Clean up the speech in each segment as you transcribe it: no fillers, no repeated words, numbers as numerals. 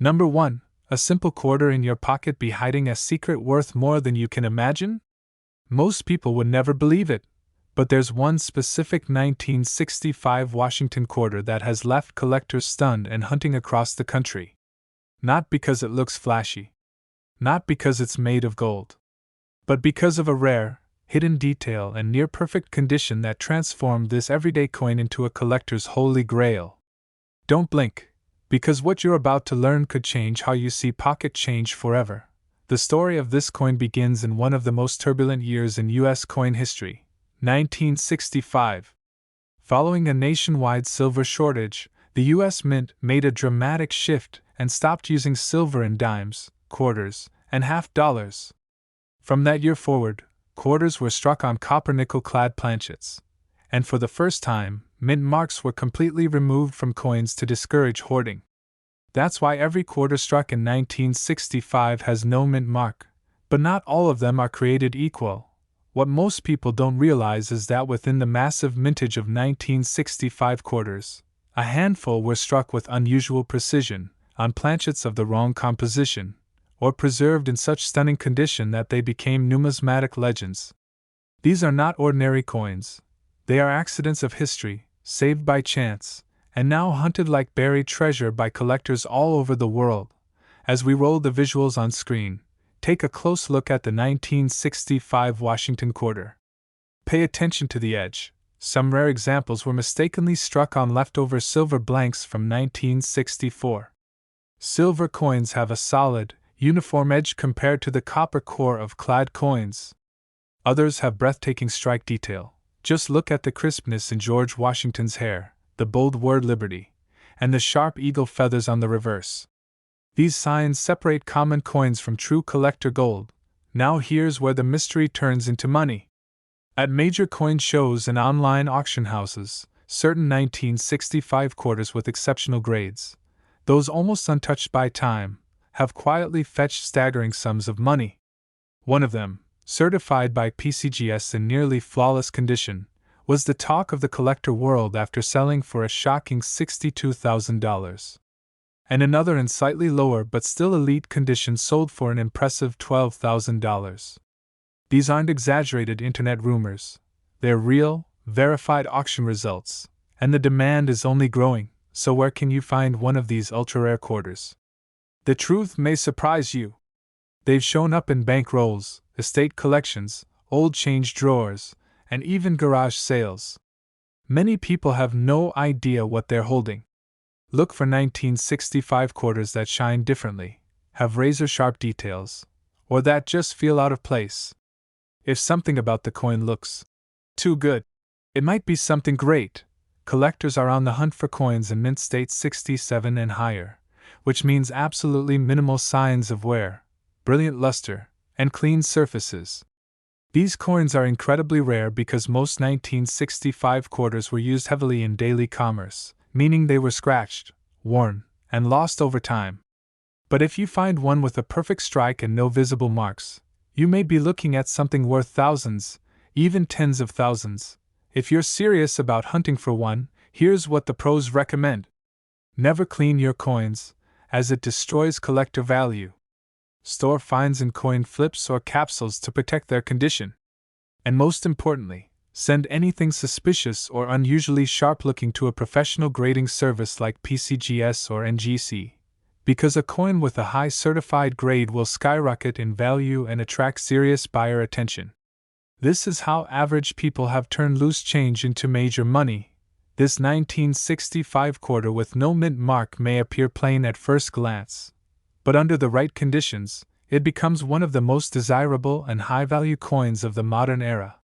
Number 1. A simple quarter in your pocket be hiding a secret worth more than you can imagine? Most people would never believe it, but there's one specific 1965 Washington quarter that has left collectors stunned and hunting across the country. Not because it looks flashy, not because it's made of gold, but because of a rare, hidden detail and near-perfect condition that transformed this everyday coin into a collector's holy grail. Don't blink, because what you're about to learn could change how you see pocket change forever. The story of this coin begins in one of the most turbulent years in U.S. coin history, 1965. Following a nationwide silver shortage, the U.S. Mint made a dramatic shift and stopped using silver in dimes, quarters, and half dollars. From that year forward, quarters were struck on copper-nickel-clad planchets, and for the first time, mint marks were completely removed from coins to discourage hoarding. That's why every quarter struck in 1965 has no mint mark, but not all of them are created equal. What most people don't realize is that within the massive mintage of 1965 quarters, a handful were struck with unusual precision, on planchets of the wrong composition, or preserved in such stunning condition that they became numismatic legends. These are not ordinary coins. They are accidents of history, saved by chance, and now hunted like buried treasure by collectors all over the world. As we roll the visuals on screen, take a close look at the 1965 Washington quarter. Pay attention to the edge. Some rare examples were mistakenly struck on leftover silver blanks from 1964. Silver coins have a solid, uniform edge compared to the copper core of clad coins. Others have breathtaking strike detail. Just look at the crispness in George Washington's hair, the bold word Liberty, and the sharp eagle feathers on the reverse. These signs separate common coins from true collector gold. Now here's where the mystery turns into money. At major coin shows and online auction houses, certain 1965 quarters with exceptional grades, those almost untouched by time, have quietly fetched staggering sums of money. One of them, certified by PCGS in nearly flawless condition, was the talk of the collector world after selling for a shocking $62,000. And another in slightly lower but still elite condition sold for an impressive $12,000. These aren't exaggerated internet rumors. They're real, verified auction results, and the demand is only growing, so where can you find one of these ultra-rare quarters? The truth may surprise you. They've shown up in bank rolls, estate collections, old change drawers, and even garage sales. Many people have no idea what they're holding. Look for 1965 quarters that shine differently, have razor-sharp details, or that just feel out of place. If something about the coin looks too good, it might be something great. Collectors are on the hunt for coins in mint state 67 and higher, which means absolutely minimal signs of wear, brilliant luster, and clean surfaces. These coins are incredibly rare because most 1965 quarters were used heavily in daily commerce, meaning they were scratched, worn, and lost over time. But if you find one with a perfect strike and no visible marks, you may be looking at something worth thousands, even tens of thousands. If you're serious about hunting for one, here's what the pros recommend. Never clean your coins, as it destroys collector value. Store finds in coin flips or capsules to protect their condition. And most importantly, send anything suspicious or unusually sharp-looking to a professional grading service like PCGS or NGC, because a coin with a high certified grade will skyrocket in value and attract serious buyer attention. This is how average people have turned loose change into major money. This 1965 quarter with no mint mark may appear plain at first glance, but under the right conditions, it becomes one of the most desirable and high-value coins of the modern era.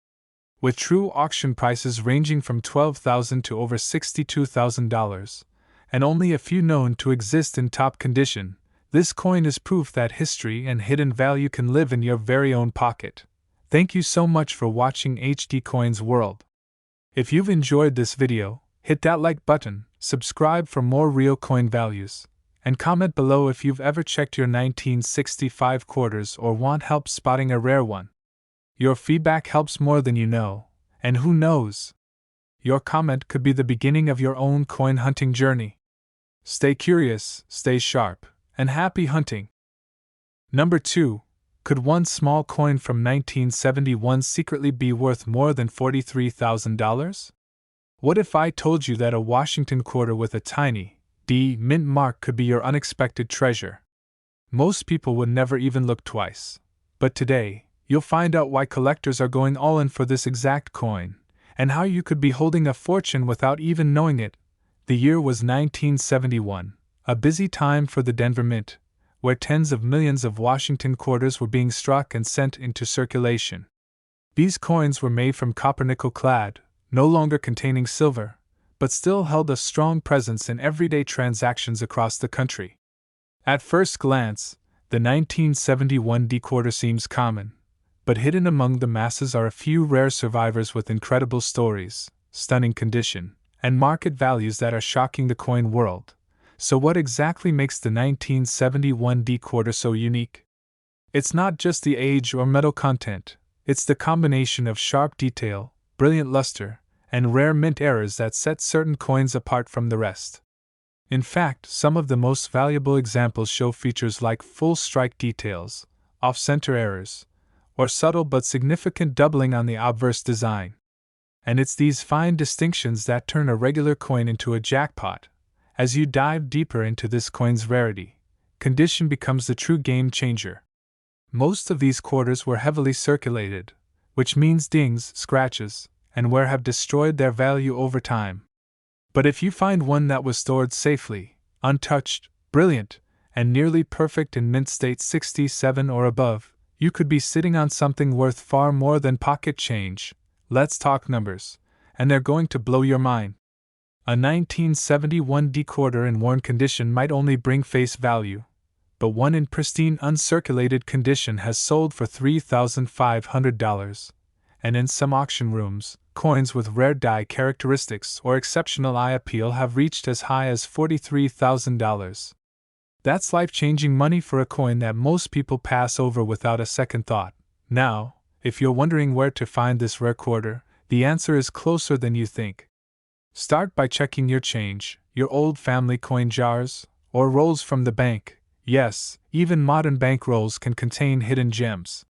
With true auction prices ranging from $12,000 to over $62,000, and only a few known to exist in top condition, this coin is proof that history and hidden value can live in your very own pocket. Thank you so much for watching HD Coins World. If you've enjoyed this video, hit that like button, subscribe for more real coin values, and comment below if you've ever checked your 1965 quarters or want help spotting a rare one. Your feedback helps more than you know, and who knows? Your comment could be the beginning of your own coin hunting journey. Stay curious, stay sharp, and happy hunting. Number 2. Could one small coin from 1971 secretly be worth more than $43,000? What if I told you that a Washington quarter with a tiny D mint mark could be your unexpected treasure? Most people would never even look twice. But today, you'll find out why collectors are going all in for this exact coin, and how you could be holding a fortune without even knowing it. The year was 1971, a busy time for the Denver Mint, where tens of millions of Washington quarters were being struck and sent into circulation. These coins were made from copper nickel clad, no longer containing silver, but still held a strong presence in everyday transactions across the country. At first glance, the 1971 D quarter seems common, but hidden among the masses are a few rare survivors with incredible stories, stunning condition, and market values that are shocking the coin world. So what exactly makes the 1971 D quarter so unique? It's not just the age or metal content, it's the combination of sharp detail, brilliant luster, and rare mint errors that set certain coins apart from the rest. In fact, some of the most valuable examples show features like full strike details, off-center errors, or subtle but significant doubling on the obverse design. And it's these fine distinctions that turn a regular coin into a jackpot. As you dive deeper into this coin's rarity, condition becomes the true game changer. Most of these quarters were heavily circulated, which means dings, scratches, and wear have destroyed their value over time. But if you find one that was stored safely, untouched, brilliant, and nearly perfect in mint state 67 or above, you could be sitting on something worth far more than pocket change. Let's talk numbers, and they're going to blow your mind. A 1971 D quarter in worn condition might only bring face value, but one in pristine uncirculated condition has sold for $3,500, and in some auction rooms, coins with rare die characteristics or exceptional eye appeal have reached as high as $43,000. That's life-changing money for a coin that most people pass over without a second thought. Now, if you're wondering where to find this rare quarter, the answer is closer than you think. Start by checking your change, your old family coin jars, or rolls from the bank. Yes, even modern bank rolls can contain hidden gems.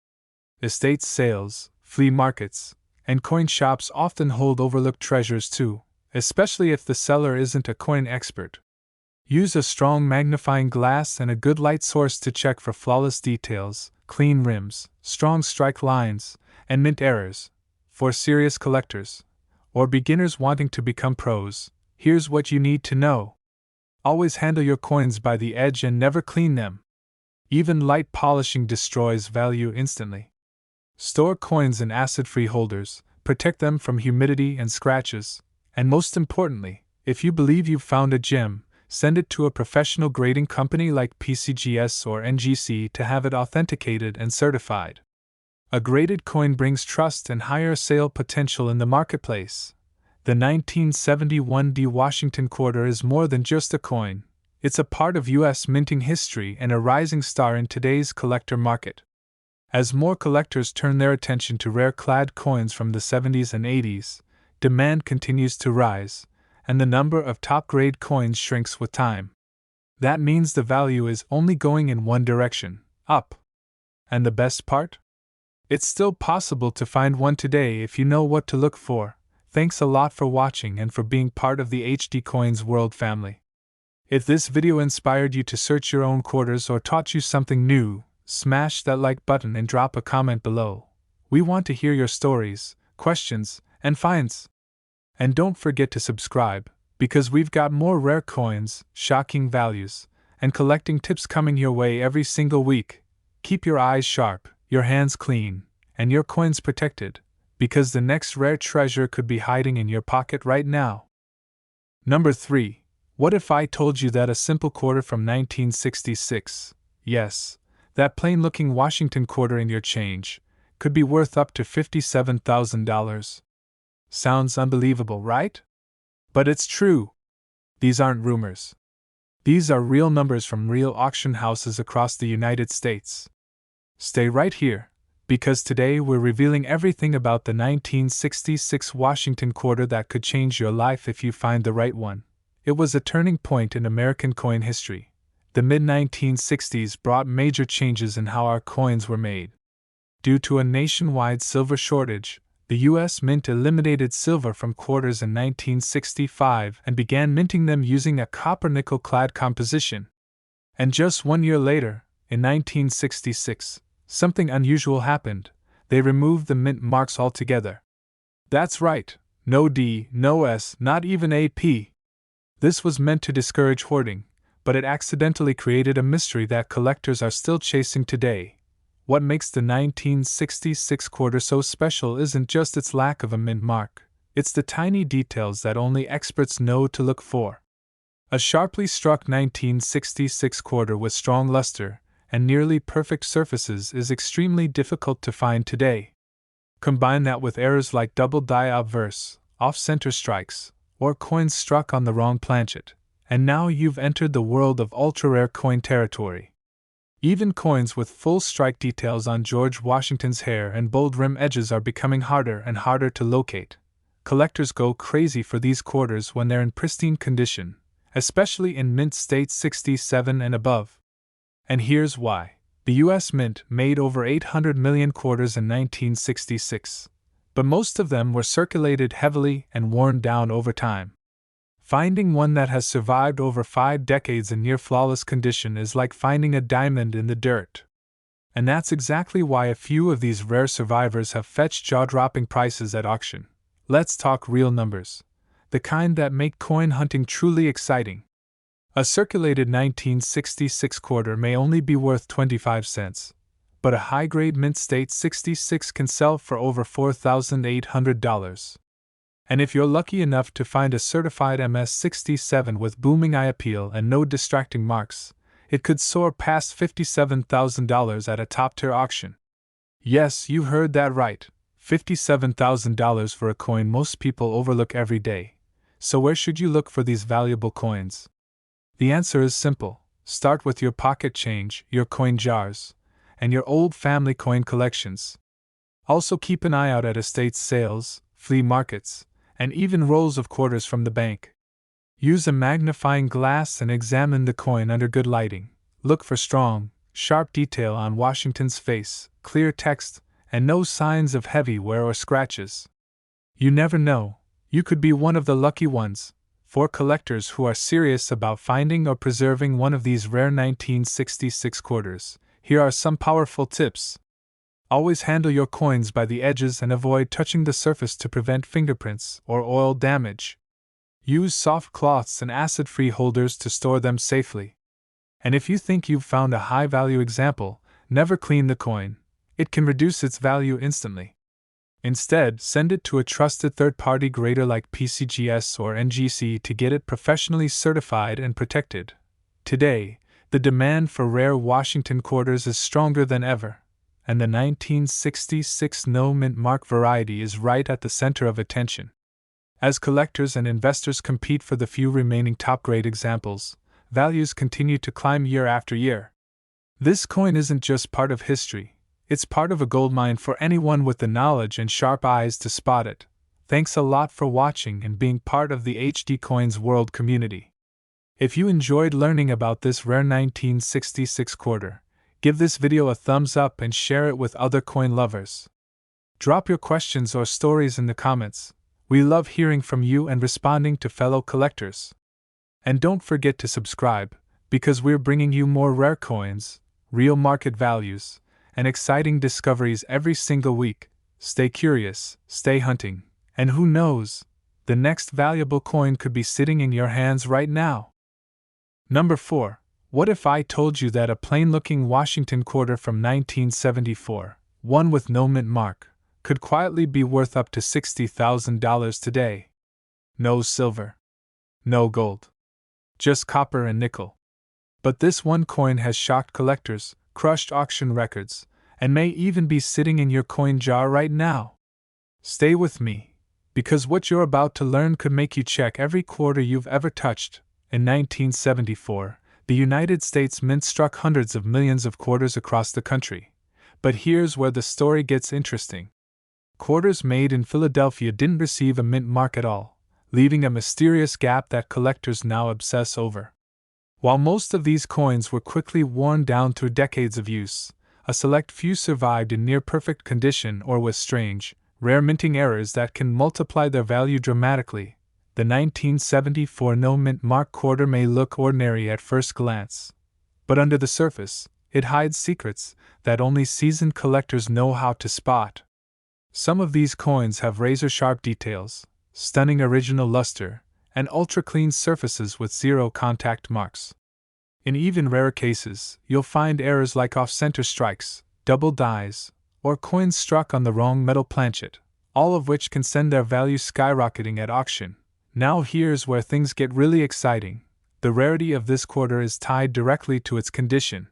Estate sales, flea markets, and coin shops often hold overlooked treasures too, especially if the seller isn't a coin expert. Use a strong magnifying glass and a good light source to check for flawless details, clean rims, strong strike lines, and mint errors. For serious collectors, or beginners wanting to become pros, here's what you need to know. Always handle your coins by the edge and never clean them. Even light polishing destroys value instantly. Store coins in acid-free holders, protect them from humidity and scratches, and most importantly, if you believe you've found a gem, send it to a professional grading company like PCGS or NGC to have it authenticated and certified. A graded coin brings trust and higher sale potential in the marketplace. The 1971 D Washington quarter is more than just a coin, it's a part of U.S. minting history and a rising star in today's collector market. As more collectors turn their attention to rare clad coins from the 70s and 80s, demand continues to rise, and the number of top-grade coins shrinks with time. That means the value is only going in one direction, up. And the best part? It's still possible to find one today if you know what to look for. Thanks a lot for watching and for being part of the HD Coins World family. If this video inspired you to search your own quarters or taught you something new, smash that like button and drop a comment below. We want to hear your stories, questions, and finds. And don't forget to subscribe, because we've got more rare coins, shocking values, and collecting tips coming your way every single week. Keep your eyes sharp, your hands clean, and your coins protected, because the next rare treasure could be hiding in your pocket right now. Number 3. What if I told you that a simple quarter from 1966, yes, that plain-looking Washington quarter in your change, could be worth up to $57,000? Sounds unbelievable, right? But it's true. These aren't rumors. These are real numbers from real auction houses across the United States. Stay right here, because today we're revealing everything about the 1966 Washington quarter that could change your life if you find the right one. It was a turning point in American coin history, The mid-1960s brought major changes in how our coins were made. Due to a nationwide silver shortage, the U.S. Mint eliminated silver from quarters in 1965 and began minting them using a copper-nickel clad composition. And just 1 year later, in 1966, something unusual happened. They removed the mint marks altogether. That's right, no D, no S, not even a P. This was meant to discourage hoarding, but it accidentally created a mystery that collectors are still chasing today. What makes the 1966 quarter so special isn't just its lack of a mint mark, it's the tiny details that only experts know to look for. A sharply struck 1966 quarter with strong luster and nearly perfect surfaces is extremely difficult to find today. Combine that with errors like double die obverse, off-center strikes, or coins struck on the wrong planchet, and now you've entered the world of ultra-rare coin territory. Even coins with full strike details on George Washington's hair and bold rim edges are becoming harder and harder to locate. Collectors go crazy for these quarters when they're in pristine condition, especially in mint state 67 and above. And here's why. The U.S. Mint made over 800 million quarters in 1966, but most of them were circulated heavily and worn down over time. Finding one that has survived over 5 decades in near flawless condition is like finding a diamond in the dirt. And that's exactly why a few of these rare survivors have fetched jaw-dropping prices at auction. Let's talk real numbers, the kind that make coin hunting truly exciting. A circulated 1966 quarter may only be worth 25 cents, but a high-grade mint state 66 can sell for over $4,800. And if you're lucky enough to find a certified MS-67 with booming eye appeal and no distracting marks, it could soar past $57,000 at a top-tier auction. Yes, you heard that right, $57,000 for a coin most people overlook every day. So where should you look for these valuable coins? The answer is simple. Start with your pocket change, your coin jars, and your old family coin collections. Also keep an eye out at estate sales, flea markets, and even rolls of quarters from the bank. Use a magnifying glass and examine the coin under good lighting. Look for strong, sharp detail on Washington's face, clear text, and no signs of heavy wear or scratches. You never know, you could be one of the lucky ones. For collectors who are serious about finding or preserving one of these rare 1966 quarters, here are some powerful tips. Always handle your coins by the edges and avoid touching the surface to prevent fingerprints or oil damage. Use soft cloths and acid-free holders to store them safely. And if you think you've found a high-value example, never clean the coin. It can reduce its value instantly. Instead, send it to a trusted third-party grader like PCGS or NGC to get it professionally certified and protected. Today, the demand for rare Washington quarters is stronger than ever, and the 1966 no mint mark variety is right at the center of attention. As collectors and investors compete for the few remaining top-grade examples, values continue to climb year after year. This coin isn't just part of history. It's part of a goldmine for anyone with the knowledge and sharp eyes to spot it. Thanks a lot for watching and being part of the HD Coins World community. If you enjoyed learning about this rare 1966 quarter, give this video a thumbs up and share it with other coin lovers. Drop your questions or stories in the comments. We love hearing from you and responding to fellow collectors. And don't forget to subscribe, because we're bringing you more rare coins, real market values, and exciting discoveries every single week. Stay curious, stay hunting, and who knows, the next valuable coin could be sitting in your hands right now. Number 4. What if I told you that a plain-looking Washington quarter from 1974, one with no mint mark, could quietly be worth up to $60,000 today? No silver. No gold. Just copper and nickel. But this one coin has shocked collectors, crushed auction records, and may even be sitting in your coin jar right now. Stay with me, because what you're about to learn could make you check every quarter you've ever touched. In 1974, the United States Mint struck hundreds of millions of quarters across the country. But here's where the story gets interesting. Quarters made in Philadelphia didn't receive a mint mark at all, leaving a mysterious gap that collectors now obsess over. While most of these coins were quickly worn down through decades of use, a select few survived in near-perfect condition or with strange, rare minting errors that can multiply their value dramatically. The 1974 no-mint mark quarter may look ordinary at first glance, but under the surface, it hides secrets that only seasoned collectors know how to spot. Some of these coins have razor-sharp details, stunning original luster, and ultra-clean surfaces with zero contact marks. In even rarer cases, you'll find errors like off-center strikes, double dies, or coins struck on the wrong metal planchet, all of which can send their value skyrocketing at auction. Now here's where things get really exciting. The rarity of this quarter is tied directly to its condition.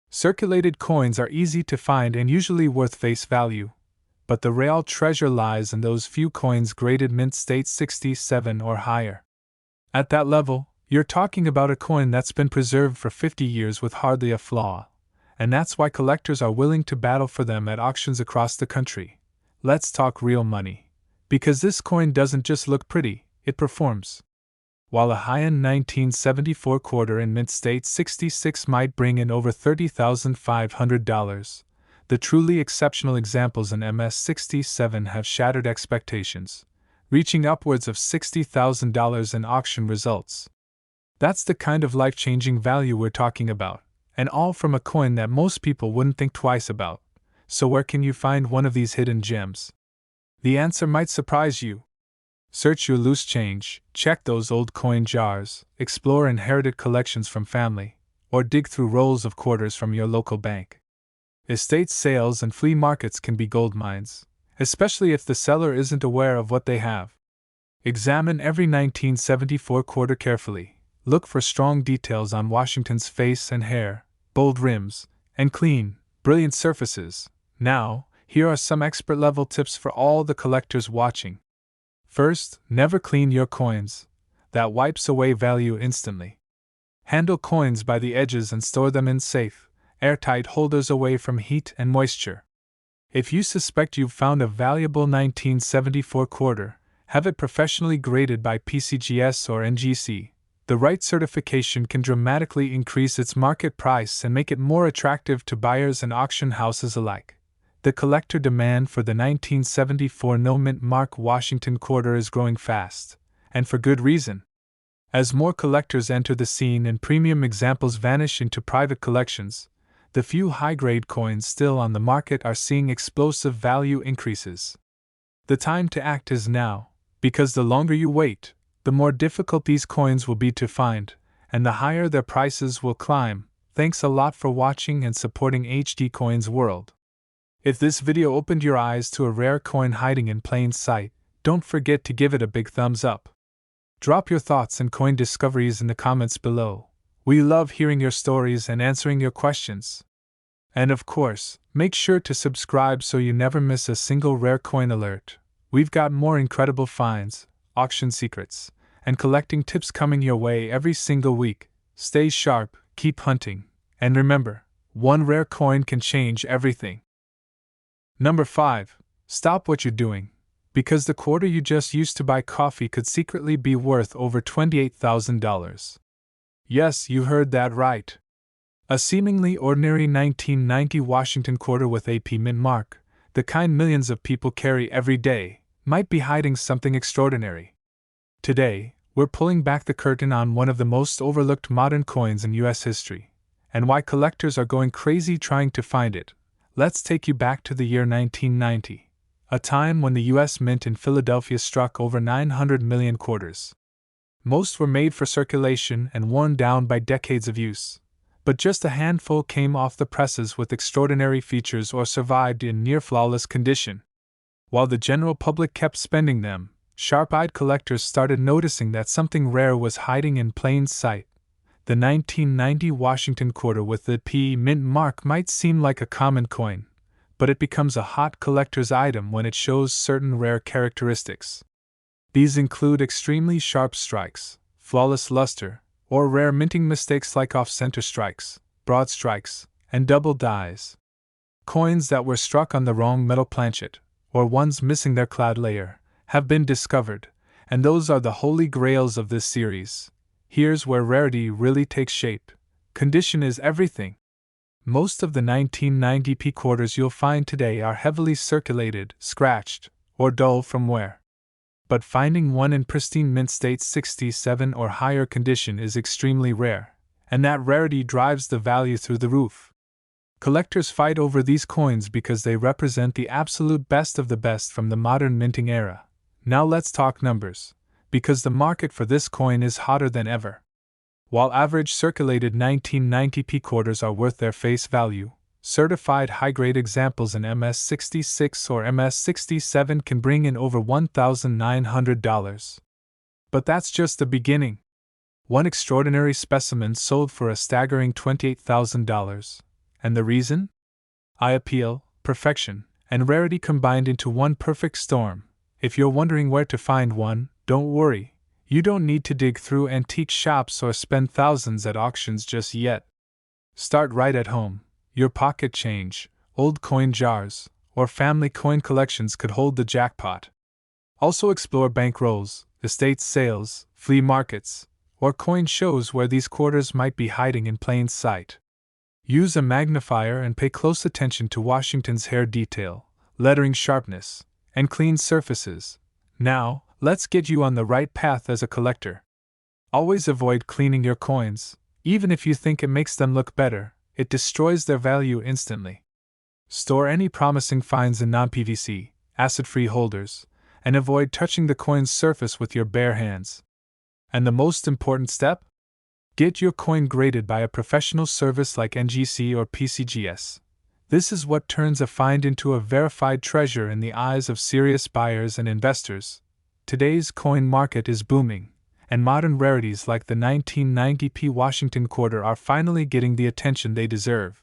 Circulated coins are easy to find and usually worth face value, but the real treasure lies in those few coins graded mint state 67 or higher. At that level, you're talking about a coin that's been preserved for 50 years with hardly a flaw, and that's why collectors are willing to battle for them at auctions across the country. Let's talk real money, because this coin doesn't just look pretty, it performs. While a high-end 1974 quarter in mint state 66 might bring in over $30,500, the truly exceptional examples in MS67 have shattered expectations, reaching upwards of $60,000 in auction results. That's the kind of life-changing value we're talking about, and all from a coin that most people wouldn't think twice about. So where can you find one of these hidden gems? The answer might surprise you. Search your loose change, check those old coin jars, explore inherited collections from family, or dig through rolls of quarters from your local bank. Estate sales and flea markets can be gold mines, especially if the seller isn't aware of what they have. Examine every 1974 quarter carefully. Look for strong details on Washington's face and hair, bold rims, and clean, brilliant surfaces. Now, here are some expert-level tips for all the collectors watching. First, never clean your coins. That wipes away value instantly. Handle coins by the edges and store them in safe, airtight holders away from heat and moisture. If you suspect you've found a valuable 1974 quarter, have it professionally graded by PCGS or NGC. The right certification can dramatically increase its market price and make it more attractive to buyers and auction houses alike. The collector demand for the 1974 no-mint mark Washington quarter is growing fast, and for good reason. As more collectors enter the scene and premium examples vanish into private collections, the few high-grade coins still on the market are seeing explosive value increases. The time to act is now, because the longer you wait, the more difficult these coins will be to find, and the higher their prices will climb. Thanks a lot for watching and supporting HD Coins World. If this video opened your eyes to a rare coin hiding in plain sight, don't forget to give it a big thumbs up. Drop your thoughts and coin discoveries in the comments below. We love hearing your stories and answering your questions. And of course, make sure to subscribe so you never miss a single rare coin alert. We've got more incredible finds, auction secrets, and collecting tips coming your way every single week. Stay sharp, keep hunting, and remember, one rare coin can change everything. Number 5. Stop what you're doing, because the quarter you just used to buy coffee could secretly be worth over $28,000. Yes, you heard that right. A seemingly ordinary 1990 Washington quarter with AP mint mark, the kind millions of people carry every day, might be hiding something extraordinary. Today, we're pulling back the curtain on one of the most overlooked modern coins in U.S. history, and why collectors are going crazy trying to find it. Let's take you back to the year 1990, a time when the U.S. Mint in Philadelphia struck over 900 million quarters. Most were made for circulation and worn down by decades of use, but just a handful came off the presses with extraordinary features or survived in near-flawless condition. While the general public kept spending them, sharp-eyed collectors started noticing that something rare was hiding in plain sight. The 1990 Washington quarter with the P mint mark might seem like a common coin, but it becomes a hot collector's item when it shows certain rare characteristics. These include extremely sharp strikes, flawless luster, or rare minting mistakes like off-center strikes, broad strikes, and double dies. Coins that were struck on the wrong metal planchet, or ones missing their clad layer, have been discovered, and those are the holy grails of this series. Here's where rarity really takes shape. Condition is everything. Most of the 1990p quarters you'll find today are heavily circulated, scratched, or dull from wear. But finding one in pristine mint state 67 or higher condition is extremely rare, and that rarity drives the value through the roof. Collectors fight over these coins because they represent the absolute best of the best from the modern minting era. Now let's talk numbers, because the market for this coin is hotter than ever. While average circulated 1990p quarters are worth their face value, certified high-grade examples in MS66 or MS67 can bring in over $1,900. But that's just the beginning. One extraordinary specimen sold for a staggering $28,000. And the reason? Eye appeal, perfection, and rarity combined into one perfect storm. If you're wondering where to find one, don't worry. You don't need to dig through antique shops or spend thousands at auctions just yet. Start right at home. Your pocket change, old coin jars, or family coin collections could hold the jackpot. Also explore bankrolls, estate sales, flea markets, or coin shows where these quarters might be hiding in plain sight. Use a magnifier and pay close attention to Washington's hair detail, lettering sharpness, and clean surfaces. Now, let's get you on the right path as a collector. Always avoid cleaning your coins, even if you think it makes them look better, it destroys their value instantly. Store any promising finds in non-PVC, acid-free holders, and avoid touching the coin's surface with your bare hands. And the most important step? Get your coin graded by a professional service like NGC or PCGS. This is what turns a find into a verified treasure in the eyes of serious buyers and investors. Today's coin market is booming, and modern rarities like the 1990p Washington quarter are finally getting the attention they deserve.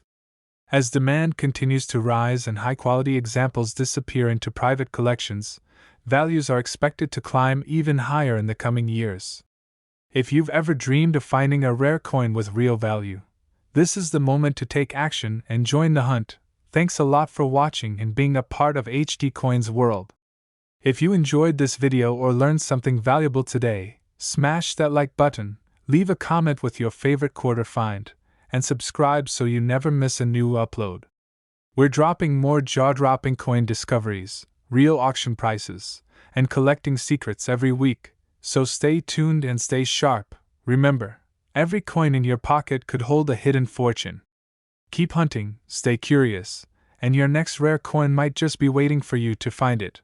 As demand continues to rise and high-quality examples disappear into private collections, values are expected to climb even higher in the coming years. If you've ever dreamed of finding a rare coin with real value, this is the moment to take action and join the hunt. Thanks a lot for watching and being a part of HD Coin's world. If you enjoyed this video or learned something valuable today, smash that like button, leave a comment with your favorite quarter find, and subscribe so you never miss a new upload. We're dropping more jaw-dropping coin discoveries, real auction prices, and collecting secrets every week, so stay tuned and stay sharp. Remember, every coin in your pocket could hold a hidden fortune. Keep hunting, stay curious, and your next rare coin might just be waiting for you to find it.